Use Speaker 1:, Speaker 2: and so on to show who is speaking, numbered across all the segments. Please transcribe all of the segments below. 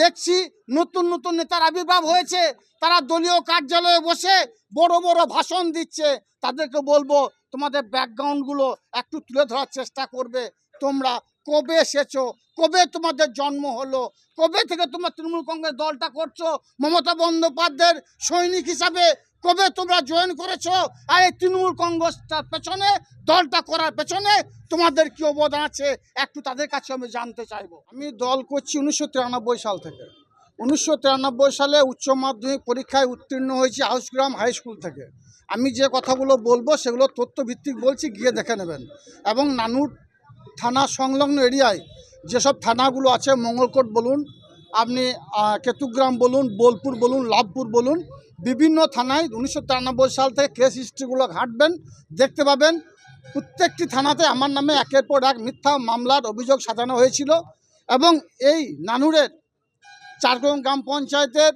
Speaker 1: দেখছি নতুন নতুন নেতার আবির্ভাব হয়েছে, তারা দলীয় কার্যালয়ে বসে বড় বড় ভাষণ দিচ্ছে। তাদেরকে বলবো তোমাদের ব্যাকগ্রাউন্ডগুলো একটু তুলে ধরার চেষ্টা করবে। তোমরা কবে এসেছো, কবে তোমাদের জন্ম হলো, কবে থেকে তোমরা তৃণমূল কংগ্রেস দলটা করছো, মমতা বন্দ্যোপাধ্যায়ের সৈনিক হিসাবে কবে তোমরা জয়েন করেছো, আর এই তৃণমূল কংগ্রেসটার পেছনে, দলটা করার পেছনে তোমাদের কি অবদান আছে, একটু তাদের কাছে আমি জানতে চাইবো। আমি দল করছি 1993 সাল থেকে। 1993 সালে উচ্চ মাধ্যমিক পরীক্ষায় উত্তীর্ণ হয়েছি হাউসগ্রাম হাই স্কুল থেকে। আমি যে কথাগুলো বলবো সেগুলো তথ্যভিত্তিক বলছি, গিয়ে দেখে নেবেন। এবং নানুর থানা সংলগ্ন এরিয়ায় যেসব থানাগুলো আছে, মঙ্গলকোট বলুন, আপনি কেতুগ্রাম বলুন, বোলপুর বলুন, লাভপুর বলুন, বিভিন্ন থানায় 1993 সাল থেকে কেস হিস্ট্রিগুলো ঘাঁটবেন, দেখতে পাবেন প্রত্যেকটি থানাতে আমার নামে একের পর এক মিথ্যা মামলার অভিযোগ সাজানো হয়েছিল। এবং এই নানুরের চারকোল গ্রাম পঞ্চায়েতের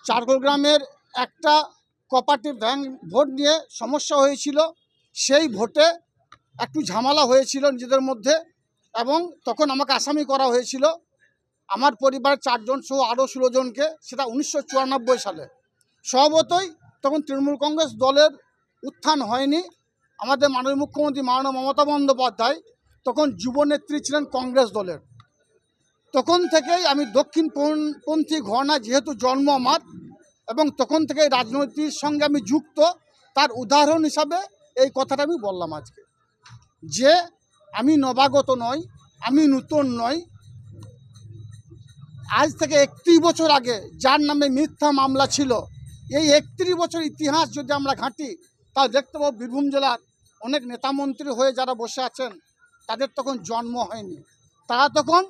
Speaker 1: চারকোল গ্রামের একটা কোঅপারেটিভ ব্যাংক ভোট নিয়ে সমস্যা হয়েছিল। সেই ভোটে একটু ঝামেলা হয়েছিল নিজেদের মধ্যে, এবং তখন আমাকে আসামি করা হয়েছিল, আমার পরিবারের 4 জন সহ আরও 16 জনকে। সেটা 1994 সালে। স্বভাবতই তখন তৃণমূল কংগ্রেস দলের উত্থান হয়নি। আমাদের মাননীয় মুখ্যমন্ত্রী মাননীয় মমতা বন্দ্যোপাধ্যায় তখন যুবনেত্রী ছিলেন কংগ্রেস দলের। তখন থেকেই আমি দক্ষিণপন্থী ঘরানা যেহেতু জন্ম আমার, এবং তখন থেকেই রাজনীতির সঙ্গে আমি যুক্ত, তার উদাহরণ হিসাবে এই কথাটা আমি বললাম আজকে, যে আমি নবাগত নই, আমি নূতন নই। আজ থেকে 31 বছর আগে যার নামে মিথ্যা মামলা ছিল, এই 31 বছর ইতিহাস যদি আমরা ঘাঁটি, তা দেখতে পাবো বীরভূম জেলার অনেক নেতামন্ত্রী হয়ে যারা বসে আছেন, তাদের তখন জন্ম হয়নি। তারা তখন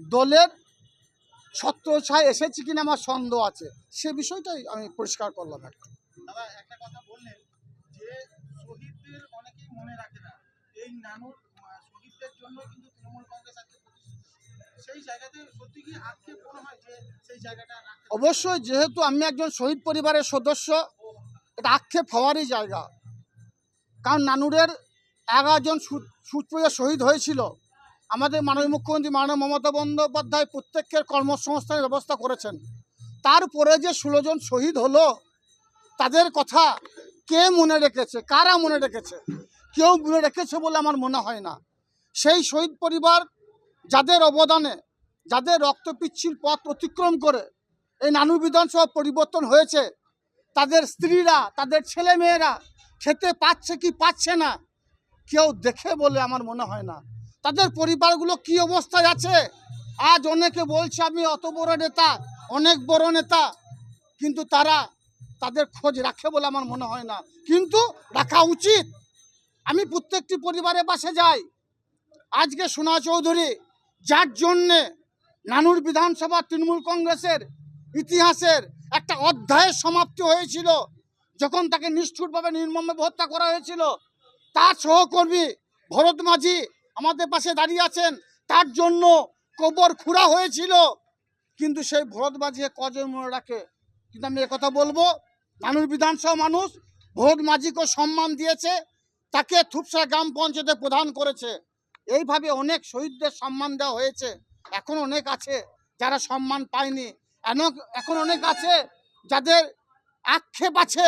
Speaker 1: দলের ছত্রছায় এসেছে কিনা আমার সন্দেহ আছে। সে বিষয়টাই আমি পরিষ্কার করলাম।
Speaker 2: দাদা একটা কথা বললেন যে শহীদদের অনেকেই মনে রাখে না, এই নানুর শহীদদের জন্য কিন্তু তৃণমূল কংগ্রেস আজকে সেই জায়গাতে সত্যি কি আক্ষেপ মনে হয় যে সেই জায়গাটা?
Speaker 1: অবশ্যই, যেহেতু আমি একজন শহীদ পরিবারের সদস্য, এটা আক্ষেপ হওয়ারই জায়গা। কারণ নানুরের 11 জন সুপ্রিয় শহীদ হয়েছিল। আমাদের মাননীয় মুখ্যমন্ত্রী মাননীয় মমতা বন্দ্যোপাধ্যায় প্রত্যেকের কর্মসংস্থানের ব্যবস্থা করেছেন। তারপরে যে 16 জন শহীদ হলো, তাদের কথা কে মনে রেখেছে, কারা মনে রেখেছে? কেউ মনে রেখেছে বলে আমার মনে হয় না। সেই শহীদ পরিবার যাদের অবদানে, যাদের রক্তপিচ্ছিল পথ অতিক্রম করে এই নানুর বিধানসভা পরিবর্তন হয়েছে, তাদের স্ত্রীরা, তাদের ছেলে মেয়েরা খেতে পাচ্ছে কি পাচ্ছে না, কেউ দেখে বলে আমার মনে হয় না। তাদের পরিবারগুলো কি অবস্থায় আছে। আজ অনেকে বলছে আমি অত বড় নেতা, অনেক বড় নেতা, কিন্তু তারা তাদের খোঁজ রাখে বলে আমার মনে হয় না, কিন্তু রাখা উচিত। আমি প্রত্যেকটি পরিবারের পাশে যাই। আজকে সোনা চৌধুরী, যার জন্যে নানুর বিধানসভা তৃণমূল কংগ্রেসের ইতিহাসের একটা অধ্যায়ের সমাপ্তি হয়েছিল, যখন তাকে নিষ্ঠুরভাবে নির্মমভাবে হত্যা করা হয়েছিল, তার সহকর্মী ভরত মাঝি আমাদের পাশে দাঁড়িয়ে আছেন, তার জন্য কবর খুঁড়া হয়েছিল। কিন্তু সেই ভরত মাঝিকে কজন মনে রাখে? কিন্তু আমি একথা বলবো, নানুর বিধানসভা মানুষ ভরত মাঝিকে সম্মান দিয়েছে, তাকে থুপসা গ্রাম পঞ্চায়েতে প্রদান করেছে। এইভাবে অনেক শহীদদের সম্মান দেওয়া হয়েছে। এখন অনেক আছে যারা সম্মান পায়নি, এখন অনেক আছে যাদের আক্ষেপ আছে,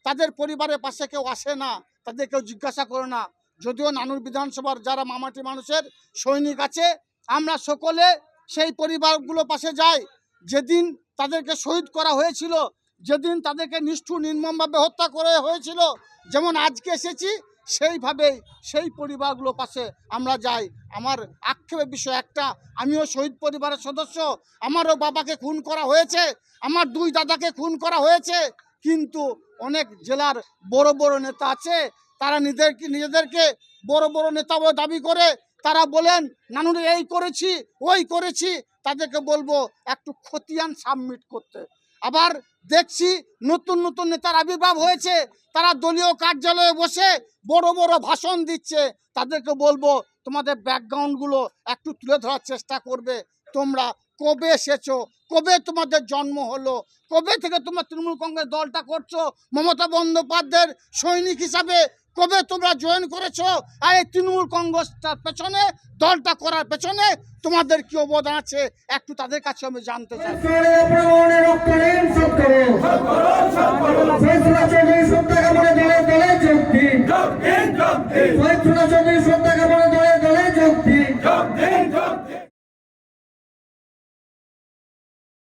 Speaker 1: তাদের পরিবারের পাশে কেউ আসে না, তাদের কেউ জিজ্ঞাসা করে না। যদিও নানুর বিধানসভার যারা মামাটি মানুষের সৈনিক আছে, আমরা সকলে সেই পরিবারগুলো পাশে যাই। যেদিন তাদেরকে শহীদ করা হয়েছিল, যেদিন তাদেরকে নিষ্ঠুর নির্মমভাবে হত্যা করা হয়েছিল, যেমন আজকে এসেছি সেইভাবেই সেই পরিবারগুলো পাশে আমরা যাই। আমার আক্ষেপের বিষয় একটা, আমিও শহীদ পরিবারের সদস্য, আমারও বাবাকে খুন করা হয়েছে, আমার 2 দাদাকে খুন করা হয়েছে, কিন্তু অনেক জেলার বড় বড় নেতা আছে, তারা নিজেদেরকে বড় বড় নেতা বলে দাবি করে, তারা বলেন নানুরে এই করেছি ওই করেছি। তাদেরকে বলবো একটু খতিয়ান সাবমিট করতে। আবার দেখছি নতুন নতুন নেতার আবির্ভাব হয়েছে, তারা দলীয় কার্যালয়ে বসে বড় বড় ভাষণ দিচ্ছে। তাদেরকে বলবো তোমাদের ব্যাকগ্রাউন্ডগুলো একটু তুলে ধরার চেষ্টা করবে। তোমরা কবে এসেছো, কবে তোমাদের জন্ম হলো, কবে থেকে তোমরা তৃণমূল কংগ্রেস দলটা করছো, মমতা বন্দ্যোপাধ্যায়ের সৈনিক হিসাবে কবে তোমরা জয়েন করেছো, আর এই তৃণমূল কংগ্রেসটার পেছনে, দলটা করার পেছনে তোমাদের কি অবদান আছে একটু তাদের কাছে আমি জানতে চাই।
Speaker 3: চৌধুরী